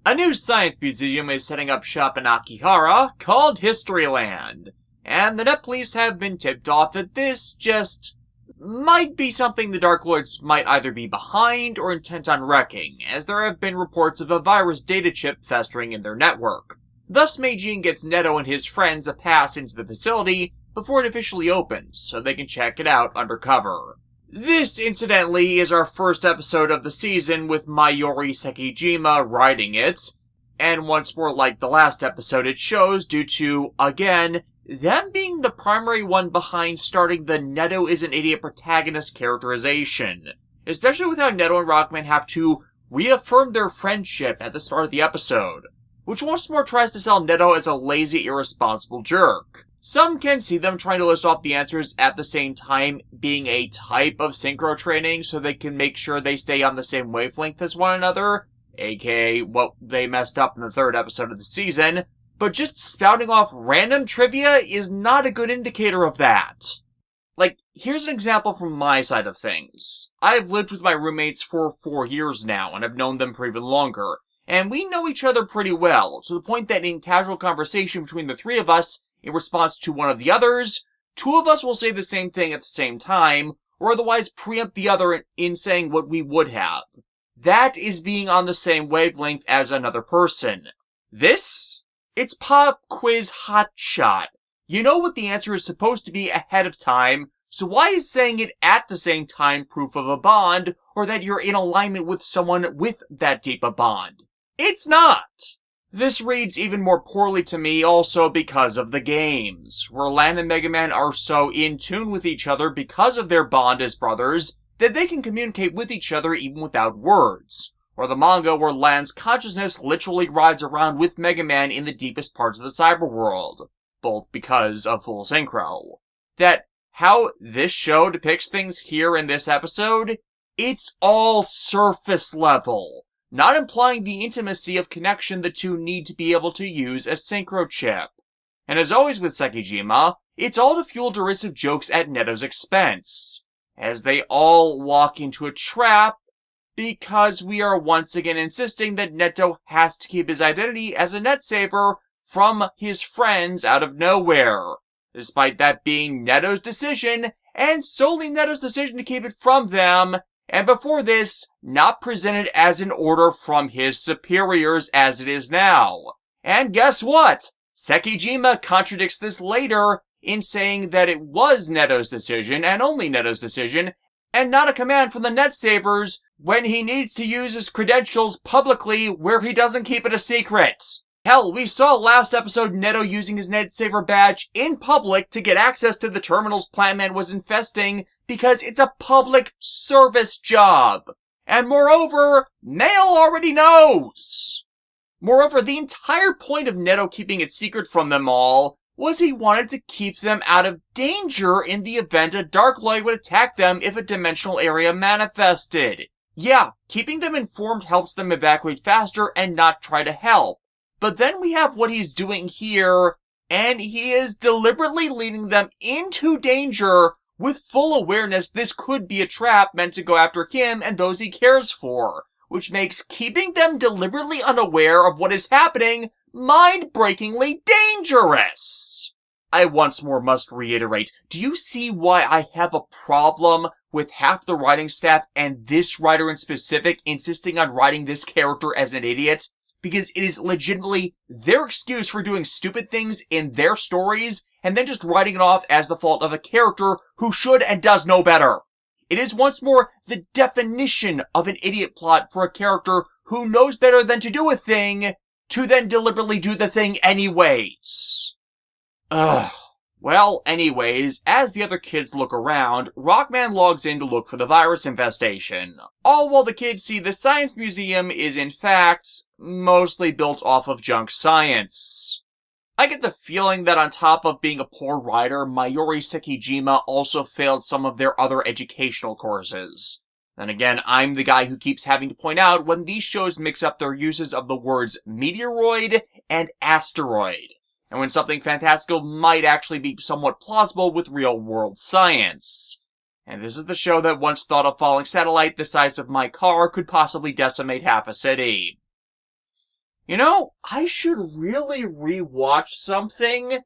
A new science museum is setting up shop in Akihara called Historyland, and the Net Police have been tipped off that this just might be something the Darkloids might either be behind or intent on wrecking, as there have been reports of a virus data chip festering in their network. Thus, Meijin gets Netto and his friends a pass into the facility before it officially opens, so they can check it out undercover. This, incidentally, is our first episode of the season with Mayuri Sekijima writing it, and once more like the last episode it shows due to, again, them being the primary one behind starting the Netto is an idiot protagonist characterization, especially with how Netto and Rockman have to reaffirm their friendship at the start of the episode, which once more tries to sell Netto as a lazy, irresponsible jerk. Some can see them trying to list off the answers at the same time being a type of synchro training so they can make sure they stay on the same wavelength as one another, aka what they messed up in the third episode of the season, but just spouting off random trivia is not a good indicator of that. Like, here's an example from my side of things. I've lived with my roommates for 4 years now, and I've known them for even longer, and we know each other pretty well, to the point that in casual conversation between the three of us, in response to one of the others, two of us will say the same thing at the same time, or otherwise preempt the other in saying what we would have. That is being on the same wavelength as another person. This? It's pop quiz hotshot. You know what the answer is supposed to be ahead of time, so why is saying it at the same time proof of a bond, or that you're in alignment with someone with that deep a bond? It's not! This reads even more poorly to me also because of the games, where Lan and Mega Man are so in tune with each other because of their bond as brothers that they can communicate with each other even without words, or the manga where Lan's consciousness literally rides around with Mega Man in the deepest parts of the cyberworld, both because of full synchro. That how this show depicts things here in this episode, it's all surface level, not implying the intimacy of connection the two need to be able to use a synchro chip. And as always with Sekijima, it's all to fuel derisive jokes at Netto's expense, as they all walk into a trap because we are once again insisting that Netto has to keep his identity as a net saver from his friends out of nowhere, despite that being Netto's decision, and solely Netto's decision to keep it from them, and before this, not presented as an order from his superiors as it is now. And guess what? Sekijima contradicts this later in saying that it was Netto's decision, and only Netto's decision, and not a command from the Net Savers when he needs to use his credentials publicly where he doesn't keep it a secret. Hell, we saw last episode Netto using his Net Saver badge in public to get access to the terminals Plantman was infesting because it's a public service job. And moreover, Mail already knows. Moreover, the entire point of Netto keeping it secret from them all was he wanted to keep them out of danger in the event a Darkloid would attack them if a dimensional area manifested. Yeah, keeping them informed helps them evacuate faster and not try to help. But then we have what he's doing here, and he is deliberately leading them into danger with full awareness this could be a trap meant to go after him and those he cares for, which makes keeping them deliberately unaware of what is happening mind-breakingly dangerous. I once more must reiterate, do you see why I have a problem with half the writing staff and this writer in specific insisting on writing this character as an idiot? Because it is legitimately their excuse for doing stupid things in their stories and then just writing it off as the fault of a character who should and does know better. It is once more the definition of an idiot plot for a character who knows better than to do a thing to then deliberately do the thing anyways. Ugh. Well, anyways, as the other kids look around, Rockman logs in to look for the virus infestation, all while the kids see the science museum is in fact mostly built off of junk science. I get the feeling that on top of being a poor writer, Mayuri Sekijima also failed some of their other educational courses. Then again, I'm the guy who keeps having to point out when these shows mix up their uses of the words meteoroid and asteroid, and when something fantastical might actually be somewhat plausible with real-world science. And this is the show that once thought a falling satellite the size of my car could possibly decimate half a city. You know, I should really rewatch something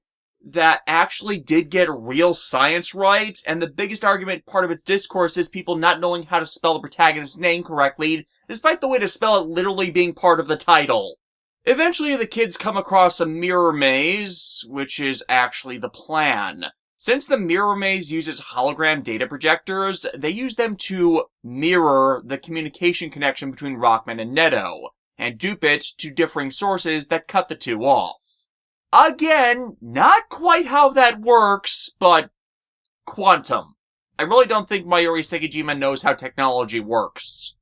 that actually did get real science right, and the biggest argument part of its discourse is people not knowing how to spell the protagonist's name correctly, despite the way to spell it literally being part of the title. Eventually, the kids come across a mirror maze, which is actually the plan. Since the mirror maze uses hologram data projectors, they use them to mirror the communication connection between Rockman and Netto, and dupe it to differing sources that cut the two off. Again, not quite how that works, but quantum. I really don't think Mayuri Sekijima knows how technology works.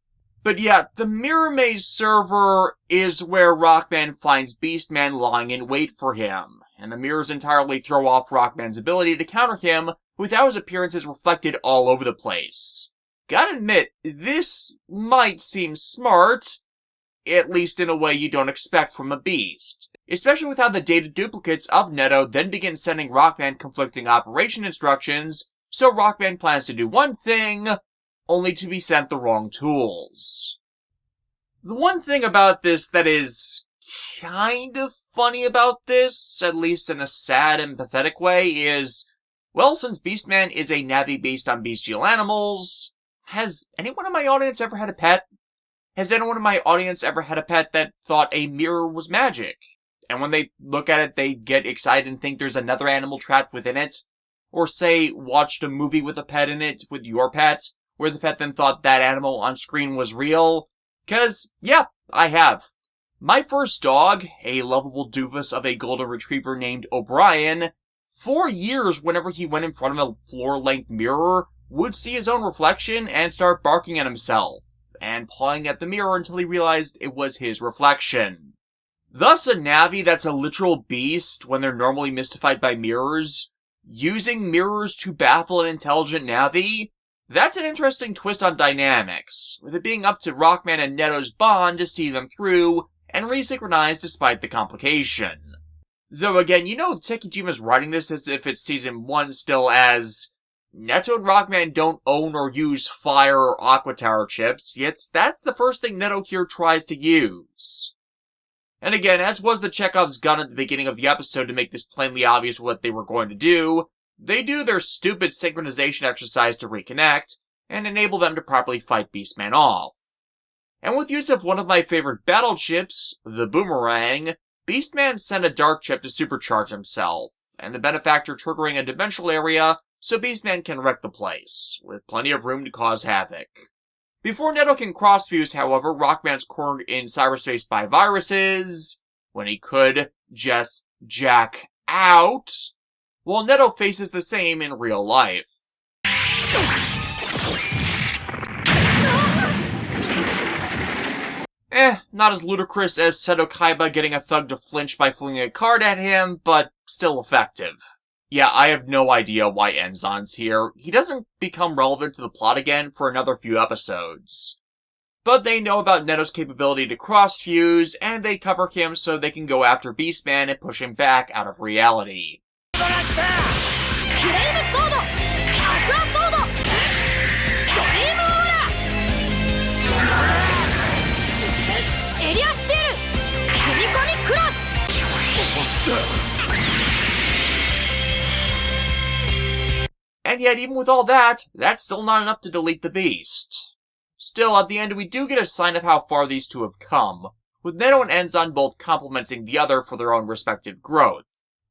But yeah, the Mirror Maze server is where Rockman finds Beastman lying in wait for him, and the mirrors entirely throw off Rockman's ability to counter him without his appearances reflected all over the place. Gotta admit, this might seem smart, at least in a way you don't expect from a beast. Especially with how the data duplicates of Netto then begin sending Rockman conflicting operation instructions, so Rockman plans to do one thing, only to be sent the wrong tools. The one thing about this that is kind of funny about this, at least in a sad and pathetic way, is, well, since Beastman is a Navi based on bestial animals, has anyone in my audience ever had a pet? Has anyone in my audience ever had a pet that thought a mirror was magic? And when they look at it, they get excited and think there's another animal trapped within it? Or say, watched a movie with a pet in it, with your pet, where the pet then thought that animal on screen was real? 'Cause, yeah, I have. My first dog, a lovable doofus of a golden retriever named O'Brien, for years whenever he went in front of a floor-length mirror, would see his own reflection and start barking at himself, and pawing at the mirror until he realized it was his reflection. Thus, a Navi that's a literal beast when they're normally mystified by mirrors, using mirrors to baffle an intelligent Navi, that's an interesting twist on dynamics, with it being up to Rockman and Netto's bond to see them through and resynchronize despite the complication. Though again, you know Sekijima's writing this as if it's season 1 still as Netto and Rockman don't own or use fire or aqua tower chips, yet that's the first thing Netto here tries to use. And again, as was the Chekhov's gun at the beginning of the episode to make this plainly obvious what they were going to do, they do their stupid synchronization exercise to reconnect, and enable them to properly fight Beastman off. And with use of one of my favorite battle chips, the Boomerang, Beastman sent a dark chip to supercharge himself, and the Benefactor triggering a dimensional area so Beastman can wreck the place, with plenty of room to cause havoc. Before Netto can cross-fuse, however, Rockman's cornered in cyberspace by viruses, when he could just jack out, while Netto faces the same in real life. Not as ludicrous as Seto Kaiba getting a thug to flinch by flinging a card at him, but still effective. Yeah, I have no idea why Enzon's here. He doesn't become relevant to the plot again for another few episodes. But they know about Netto's capability to cross-fuse, and they cover him so they can go after Beastman and push him back out of reality. And yet, even with all that, that's still not enough to delete the beast. Still, at the end, we do get a sign of how far these two have come, with Netto and Enzon both complementing the other for their own respective growth,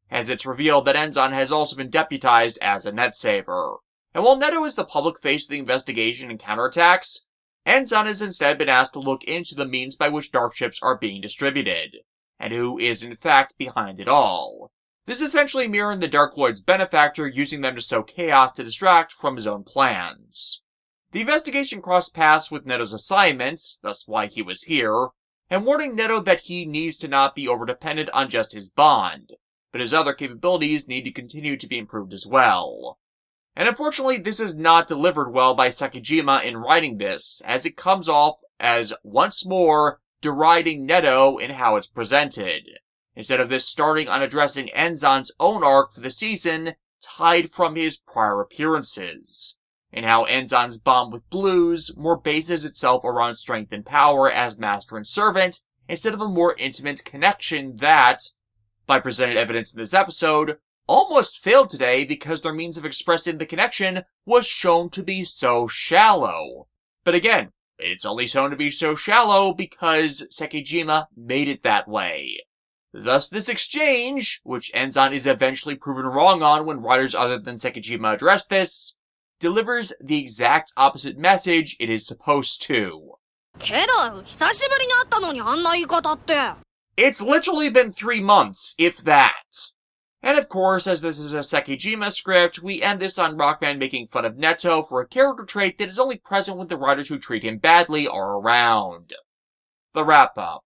as it's revealed that Enzon has also been deputized as a net saver. And while Netto is the public face of the investigation and counterattacks, Enzon has instead been asked to look into the means by which dark chips are being distributed, and who is in fact behind it all. This essentially mirroring the Darkloids' benefactor using them to sow chaos to distract from his own plans. The investigation crossed paths with Netto's assignments, thus why he was here, and warning Netto that he needs to not be overdependent on just his bond, but his other capabilities need to continue to be improved as well. And unfortunately, this is not delivered well by Sekijima in writing this, as it comes off as once more deriding Netto in how it's presented, instead of this starting on addressing Enzon's own arc for the season, tied from his prior appearances, and how Enzon's bond with Blues more bases itself around strength and power as master and servant, instead of a more intimate connection that, by presented evidence in this episode, almost failed today because their means of expressing the connection was shown to be so shallow. But again, it's only shown to be so shallow because Sekijima made it that way. Thus this exchange, which Enzan is eventually proven wrong on when writers other than Sekijima address this, delivers the exact opposite message it is supposed to. It's literally been 3 months, if that. And of course, as this is a Sekijima script, we end this on Rockman making fun of Netto for a character trait that is only present when the writers who treat him badly are around. The wrap-up.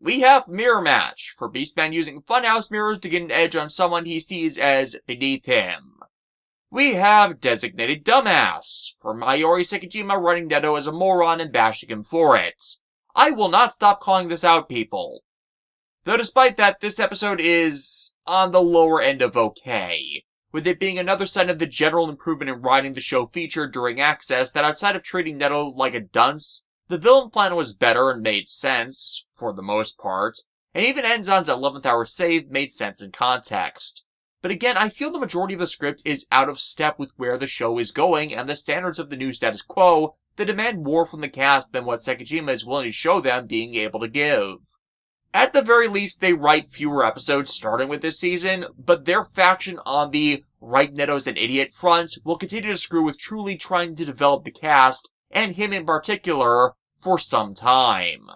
We have Mirror Match, for Beastman using funhouse mirrors to get an edge on someone he sees as beneath him. We have Designated Dumbass, for Mayuri Sekijima running Netto as a moron and bashing him for it. I will not stop calling this out, people. Though despite that, this episode is on the lower end of okay, with it being another sign of the general improvement in writing the show featured during Axess that outside of treating Netto like a dunce, the villain plan was better and made sense, for the most part, and even Enzan's 11th hour save made sense in context. But again, I feel the majority of the script is out of step with where the show is going and the standards of the new status quo that demand more from the cast than what Sekijima is willing to show them being able to give. At the very least, they write fewer episodes starting with this season, but their faction on the Right Netto's an Idiot front will continue to screw with truly trying to develop the cast, and him in particular, for some time.